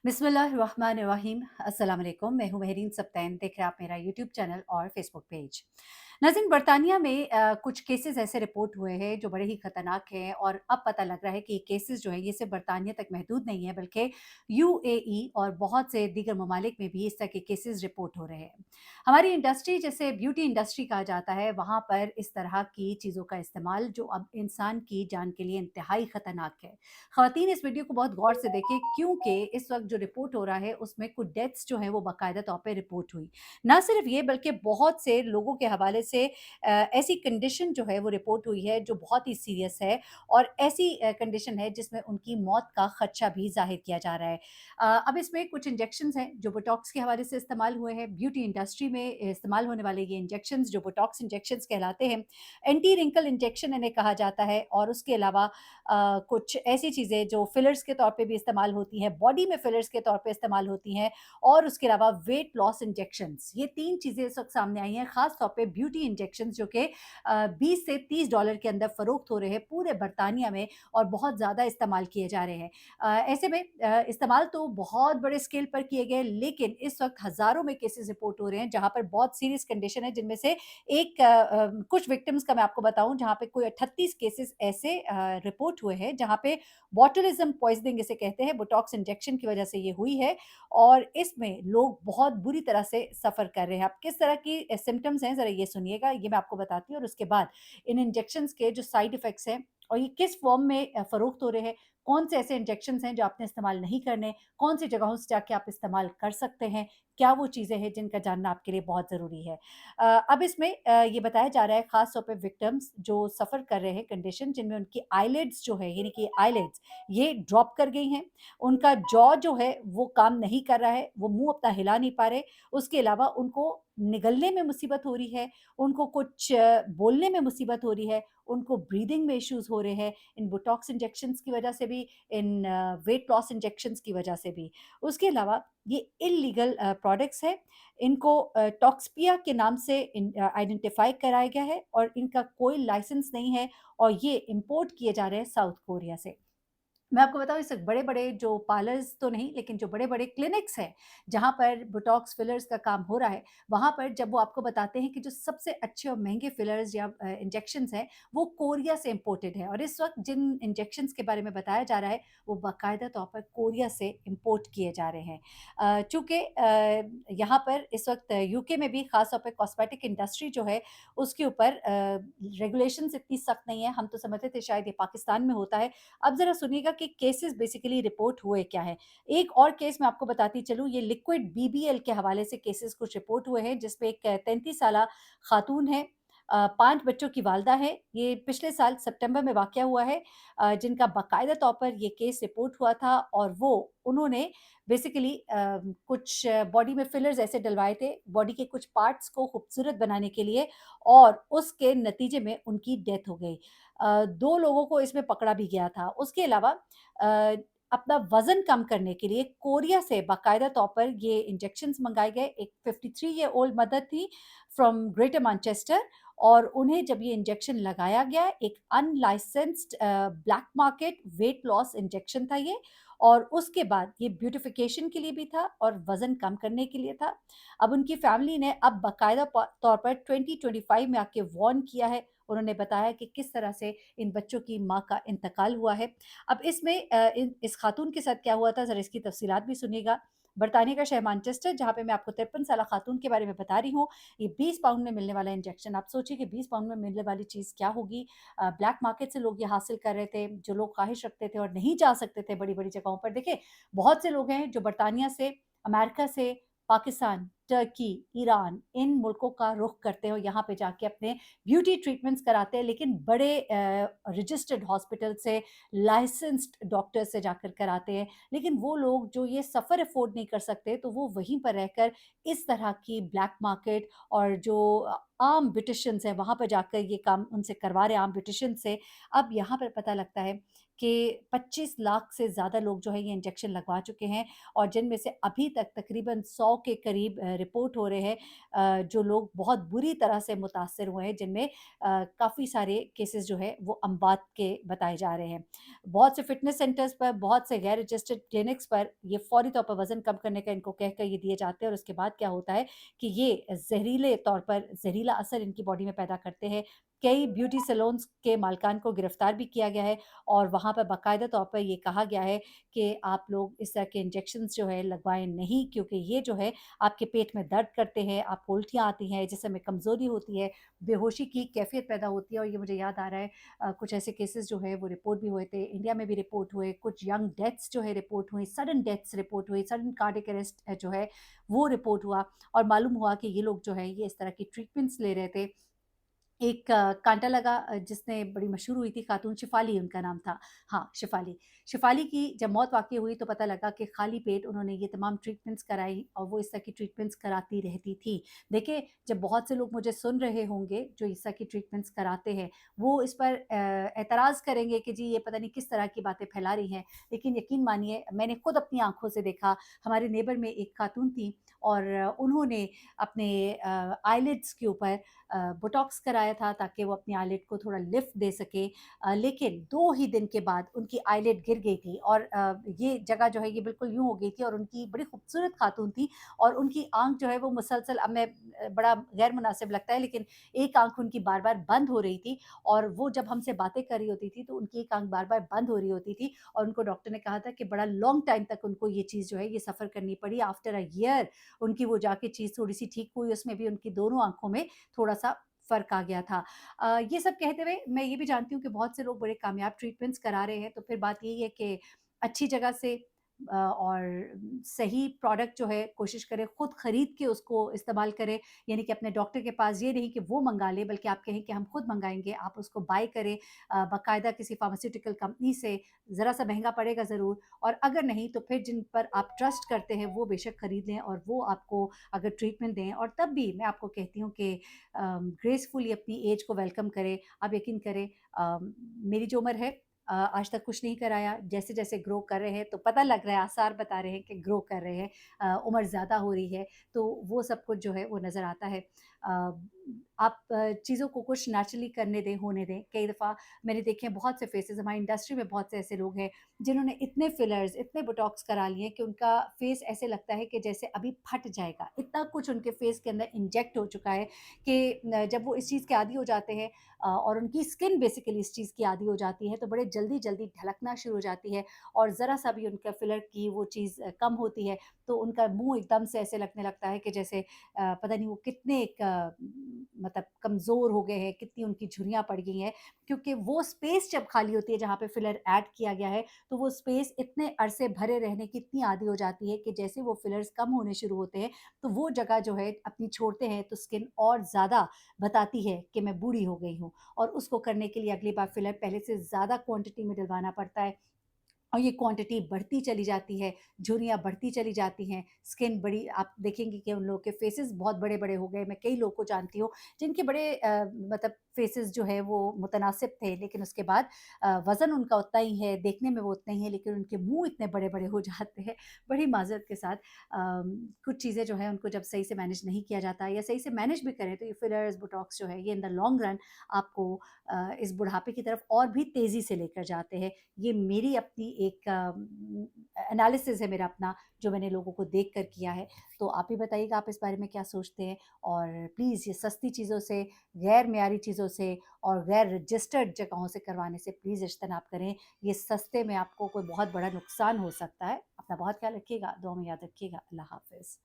बिस्मिल्लाहिर्रहमानिर्रहीम। अस्सलाम वालेकुम। मैं हूँ महरीन सब्तैन। देख रहे हैं आप मेरा यूट्यूब चैनल और फेसबुक पेज। नाज़रीन, बरतानिया में कुछ केसेस ऐसे रिपोर्ट हुए हैं जो बड़े ही ख़तरनाक हैं और अब पता लग रहा है कि ये केसेस जो हैं ये सिर्फ बरतानिया तक महदूद नहीं है, बल्कि यूएई और बहुत से दीगर ममालिक में भी इस तरह के केसेस रिपोर्ट हो रहे हैं। हमारी इंडस्ट्री, जैसे ब्यूटी इंडस्ट्री कहा जाता है, वहाँ पर इस तरह की चीज़ों का इस्तेमाल जो अब इंसान की जान के लिए इंतहाई ख़तरनाक है। ख़वातीन, इस वीडियो को बहुत गौर से देखें, क्योंकि इस वक़्त जो रिपोर्ट हो रहा है उसमें कुछ डेथ्स जो हैं वो बाकायदा तौर पे रिपोर्ट हुई। ना सिर्फ ये, बल्कि बहुत से लोगों के हवाले से ऐसी कंडीशन जो है वो रिपोर्ट हुई है जो बहुत ही सीरियस है और ऐसी कंडीशन है जिसमें उनकी मौत का खदशा भी ज़ाहिर किया जा रहा है। अब इसमें कुछ इंजेक्शंस हैं जो बोटॉक्स के हवाले से इस्तेमाल हुए हैं। ब्यूटी इंडस्ट्री में इस्तेमाल होने वाले ये इंजेक्शंस जो बोटॉक्स इंजेक्शंस कहलाते हैं, एंटी रिंकल इंजेक्शन इन्हें कहा जाता है। और उसके अलावा कुछ ऐसी चीज़ें जो फिलर्स के तौर पे भी इस्तेमाल होती हैं, बॉडी में फिलर्स के तौर पे इस्तेमाल होती हैं, और उसके अलावा वेट लॉस इंजेक्शंस। ये 3 चीज़ें इस वक़्त सामने आई हैं, ख़ास तौर पे ब्यूटी इंजेक्शंस जो कि 20 से $30 के अंदर फ़रोख्त हो रहे हैं पूरे बरतानिया में और बहुत ज़्यादा इस्तेमाल किए जा रहे हैं। ऐसे में इस्तेमाल तो बहुत बड़े स्केल पर किए गए, लेकिन इस वक़्त हज़ारों में केसेज़ रिपोर्ट हो रहे हैं, जहाँ पर बहुत सीरियस कंडीशन है, जिनमें से कुछ विक्टिम्स का मैं आपको बताऊँ, जहाँ पे कोई 38 केसेज़ ऐसे रिपोर्ट हुए हैं, जहाँ पे बॉटुलिज़्म पॉइज़निंग इसे कहते हैं, बोटॉक्स इंजेक्शन की वजह से ये हुई है और इसमें लोग बहुत बुरी तरह से सफ़र कर रहे हैं। अब किस तरह की सिम्पटम्स हैं, ज़रा ये सुनिएगा, ये मैं आपको बताती हूँ और उसके बाद इन इंजेक्शंस के जो साइड इफ़ेक्ट्स हैं और ये किस फ़ॉर्म में फ़रोख्त हो रहे हैं, कौन से ऐसे इंजेक्शंस हैं जो आपने इस्तेमाल नहीं करने, कौन सी जगहों से जाके आप इस्तेमाल कर सकते हैं, क्या वो चीज़ें हैं जिनका जानना आपके लिए बहुत ज़रूरी है। अब इसमें ये बताया जा रहा है, ख़ास तौर पे विक्टिम्स जो सफ़र कर रहे हैं कंडीशन जिनमें उनकी आईलिड्स जो है, यानी कि आईलिड्स ये ड्रॉप कर गई हैं। उनका जॉ जो है वो काम नहीं कर रहा है, वो मुँह अपना हिला नहीं पा रहे। उसके अलावा उनको निगलने में मुसीबत हो रही है, उनको कुछ बोलने में मुसीबत हो रही है, उनको ब्रीदिंग में इश्यूज़ हो रहे हैं, इन बोटॉक्स इंजेक्शंस की वजह से भी, इन वेट लॉस इंजेक्शंस की वजह से भी। उसके अलावा ये इल्लीगल प्रोडक्ट्स हैं, इनको टॉक्सपिया के नाम से आइडेंटिफ़ाई कराया गया है और इनका कोई लाइसेंस नहीं है और ये इम्पोर्ट किए जा रहे हैं साउथ कोरिया से। मैं आपको बताऊँ, इस बड़े-बड़े जो पार्लर्स तो नहीं, लेकिन जो बड़े-बड़े क्लिनिक्स हैं, जहाँ पर बोटॉक्स फिलर्स का काम हो रहा है, वहाँ पर जब वो आपको बताते हैं कि जो सबसे अच्छे और महँगे फिलर्स या इंजेक्शंस हैं, वो कोरिया से इम्पोर्टेड है और इस वक़्त जिन इंजेक्शंस के बारे में बताया जा रहा है, वो बाकायदा तौर पर कोरिया से इम्पोर्ट किए जा रहे हैं। चूँकि यहाँ पर इस वक़्त यूके में भी ख़ास तौर पे कॉस्मेटिक इंडस्ट्री जो है, उसके ऊपर रेगुलेशंस इतनी सख्त नहीं है। हम तो समझते थे शायद ये पाकिस्तान में होता है। अब ज़रा सुनिएगा कि केसेस बेसिकली रिपोर्ट हुए क्या हैं। एक और केस मैं आपको बताती चलूँ, ये लिक्विड बीबीएल के हवाले से केसेस कुछ रिपोर्ट हुए हैं, जिसमें एक 33 साला खातून है, 5 बच्चों की वालिदा है। ये पिछले साल सितंबर में वाक़या हुआ है, जिनका बाकायदा तौर पर ये केस रिपोर्ट हुआ था और वो उन्होंने बेसिकली कुछ बॉडी में फिलर्स ऐसे डलवाए थे, बॉडी के कुछ पार्ट्स को खूबसूरत बनाने के लिए, और उसके नतीजे में उनकी डेथ हो गई। 2 लोगों को इसमें पकड़ा भी गया था। उसके अलावा अ, अपना वज़न कम करने के लिए कोरिया से बाकायदा तौर पर ये इंजेक्शंस मँगाए गए। एक 53 ईयर ओल्ड मदर थी फ्रॉम ग्रेटर मैनचेस्टर, और उन्हें जब ये इंजेक्शन लगाया गया, एक unlicensed black market weight loss injection था ये, और उसके बाद ये ब्यूटिफिकेशन के लिए भी था और वज़न कम करने के लिए था। अब उनकी फैमिली ने अब बाकायदा तौर पर 2025 में आके वार्न किया है। उन्होंने बताया कि किस तरह से इन बच्चों की माँ का इंतकाल हुआ है। अब इसमें इस खातून के साथ क्या हुआ था, ज़रा इसकी तफ़सीलात भी सुनिएगा। बरतानिया का शहर मैनचेस्टर, जहाँ पे मैं आपको 53 साला खातून के बारे में बता रही हूँ, ये 20 पाउंड में मिलने वाला इंजेक्शन, आप सोचिए कि 20 पाउंड में मिलने वाली चीज़ क्या होगी। ब्लैक मार्केट से लोग ये हासिल कर रहे थे, जो लोग ख़्वाहिश रखते थे और नहीं जा सकते थे बड़ी-बड़ी जगहों पर। देखिए, बहुत से लोग हैं जो बरतानिया से, अमेरिका से, पाकिस्तान, टर्की, ईरान, इन मुल्कों का रुख करते हैं और यहाँ पे जाके अपने ब्यूटी ट्रीटमेंट्स कराते हैं, लेकिन बड़े रजिस्टर्ड हॉस्पिटल से, लाइसेंस्ड डॉक्टर से जाकर कराते हैं। लेकिन वो लोग जो ये सफ़र अफ़ोर्ड नहीं कर सकते, तो वो वहीं पर रहकर इस तरह की ब्लैक मार्केट और जो आम ब्यूटिशियंस हैं, वहाँ पर जाकर ये काम उनसे करवा रहे हैं आम ब्यूटिशियन से। अब यहाँ पर पता लगता है कि 25 लाख से ज़्यादा लोग जो है ये इंजेक्शन लगवा चुके हैं और जिनमें से अभी तक तकरीबन 100 के करीब रिपोर्ट हो रहे हैं जो लोग बहुत बुरी तरह से मुतासर हुए हैं, जिनमें काफ़ी सारे केसेस जो है वो अमवात के बताए जा रहे हैं। बहुत से फ़िटनेस सेंटर्स पर, बहुत से गैर रजिस्टर्ड क्लिनिक्स पर ये फ़ौरी तौर पर वज़न कम करने का इनको कहकर ये दिए जाते हैं और उसके बाद क्या होता है कि ये ज़हरीले तौर पर ज़हरीला असर इनकी बॉडी में पैदा करते हैं। कई ब्यूटी सैलून्स के मालिकान को गिरफ्तार भी किया गया है और वहाँ पर बाकायदा तौर पर ये कहा गया है कि आप लोग इस तरह के इंजेक्शंस जो है लगवाएँ नहीं, क्योंकि ये जो है आपके पेट में दर्द करते हैं, आपको उल्टियाँ आती हैं, जिस्म में कमज़ोरी होती है, बेहोशी की कैफ़ियत पैदा होती है और ये मुझे याद आ रहा है कुछ ऐसे केसेस जो है वो रिपोर्ट भी हुए थे, इंडिया में भी रिपोर्ट हुए, कुछ यंग डेथ्स जो है रिपोर्ट हुई, सडन डेथ्स रिपोर्ट हुई, सडन कार्डियक अरेस्ट जो है वो रिपोर्ट हुआ और मालूम हुआ कि ये लोग जो है ये इस तरह की ट्रीटमेंट्स ले रहे थे। एक कांटा लगा जिसने बड़ी मशहूर हुई थी खातून, शिफ़ाली उनका नाम था। हाँ, शिफ़ाली। शिफ़ाली की जब मौत वाक़ई हुई तो पता लगा कि खाली पेट उन्होंने ये तमाम ट्रीटमेंट्स कराई और वो इस तरह की ट्रीटमेंट्स कराती रहती थी। देखिए, जब बहुत से लोग मुझे सुन रहे होंगे जो इस तरह की ट्रीटमेंट्स कराते हैं, वो इस पर एतराज़ करेंगे कि जी ये पता नहीं किस तरह की बातें फैला रही हैं। लेकिन यकीन मानिए मैंने खुद अपनी आँखों से देखा, हमारे नेबर में एक खातून थी और उन्होंने अपने आईलिड्स के ऊपर बोटॉक्स कराया था ताकि वो अपनी आईलिड को थोड़ा लिफ्ट दे सके लेकिन 2 ही दिन के बाद उनकी आईलिड गिर गई थी और ये जगह जो है ये बिल्कुल यूँ हो गई थी और उनकी बड़ी खूबसूरत खातून थी और उनकी आँख जो है वो मुसलसल अब मैं बड़ा गैर मुनासिब लगता है लेकिन एक आँख उनकी बार-बार बंद हो रही थी और वो जब हमसे बातें कर रही होती थी तो उनकी एक आँख बार-बार बंद हो रही होती थी और उनको डॉक्टर ने कहा था कि बड़ा लॉन्ग टाइम तक उनको ये चीज़ जो है ये सफ़र करनी पड़ी आफ्टर अ ईयर उनकी वो जाके चीज़ थोड़ी-सी ठीक हुई उसमें भी उनकी दोनों आँखों में थोड़ा-सा फ़र्क आ गया था। ये सब कहते हुए मैं ये भी जानती हूँ कि बहुत से लोग बड़े कामयाब ट्रीटमेंट्स करा रहे हैं, तो फिर बात यही है कि अच्छी जगह से और सही प्रोडक्ट जो है कोशिश करें खुद खरीद के उसको इस्तेमाल करें, यानी कि अपने डॉक्टर के पास ये नहीं कि वो मँगा ले बल्कि आप कहें कि हम खुद मँगाएँगे, आप उसको बाय करें बाकायदा किसी फार्मास्यूटिकल कंपनी से, ज़रा-सा महँगा पड़ेगा ज़रूर और अगर नहीं तो फिर जिन पर आप ट्रस्ट करते हैं वो बेशक खरीद लें और वो आपको अगर ट्रीटमेंट दें और तब भी मैं आपको कहती हूँ कि ग्रेसफुली अपनी एज को वेलकम करें। आप यकीन करें मेरी जो उम्र है आज तक कुछ नहीं कराया, जैसे-जैसे ग्रो कर रहे हैं तो पता लग रहा है, आसार बता रहे हैं कि ग्रो कर रहे हैं। उम्र ज़्यादा हो रही है, तो वो सब कुछ जो है वो नज़र आता है। आप चीज़ों को कुछ नेचुरली करने दें, होने दें। कई दफ़ा मैंने देखे हैं बहुत से फेसेज़ हमारी इंडस्ट्री में बहुत से ऐसे लोग हैं, जिन्होंने इतने फिलर्स, इतने बोटॉक्स करा लिए कि उनका फेस ऐसे लगता है कि जैसे अभी फट जाएगा। इतना कुछ उनके फेस के अंदर इंजेक्ट हो चुका है कि जब वो इस चीज़ के आदी हो जाते हैं और उनकी स्किन बेसिकली इस चीज़ की आदी हो जाती है, तो बड़े जल्दी-जल्दी ढलकना शुरू हो जाती है और ज़रा-सा भी उनका फिलर की वो चीज़ कम होती है, तो उनका मुँह एकदम से ऐसे लगने लगता है कि जैसे पता नहीं वो कितने एक मतलब कमज़ोर हो गए हैं, कितनी उनकी झुर्रियाँ पड़ गई हैं, क्योंकि वो स्पेस जब खाली होती है जहाँ पे फिलर ऐड किया गया है, तो वो स्पेस इतने अरसे भरे रहने की इतनी आदी हो जाती है कि जैसे वो फिलर्स कम होने शुरू होते हैं, तो वो जगह जो है अपनी छोड़ते हैं, तो स्किन और ज़्यादा बताती है कि मैं बूढ़ी हो गई हूँ और उसको करने के लिए अगली बार फिलर पहले से ज़्यादा क्वांटिटी में डलवाना पड़ता है। और ये क्वांटिटी बढ़ती चली जाती है, झुर्रियाँ बढ़ती चली जाती हैं, स्किन बड़ी आप देखेंगे कि उन लोगों के फेसेस बहुत बड़े-बड़े हो गए। मैं कई लोगों को जानती हूँ, जिनके बड़े मतलब फेसेस जो है वो मुतनासिब थे, लेकिन उसके बाद वज़न उनका उतना ही है, देखने में वो उतने ही है, लेकिन उनके मुँह इतने बड़े-बड़े हो जाते हैं, बड़ी माज़रत के साथ। कुछ चीज़ें जो हैं उनको जब सही से मैनेज नहीं किया जाता या सही से मैनेज भी करें, तो ये फिलर्स, बोटॉक्स जो है, ये इन द लॉन्ग रन आपको इस बुढ़ापे की तरफ और भी तेज़ी से लेकर जाते हैं। ये मेरी अपनी एक एनालिसिस है मेरा अपना जो मैंने लोगों को देख कर किया है। तो आप ही बताइएगा आप इस बारे में क्या सोचते हैं? और प्लीज़ ये सस्ती चीज़ों से, गैर मियारी चीज़ों से और गैर रजिस्टर्ड जगहों से करवाने से प्लीज़ इज्तनाब करें। ये सस्ते में आपको कोई बहुत बड़ा नुकसान हो सकता है। अपना बहुत ख़्याल रखिएगा, दुआ में याद रखिएगा। अल्लाह हाफ़िज़।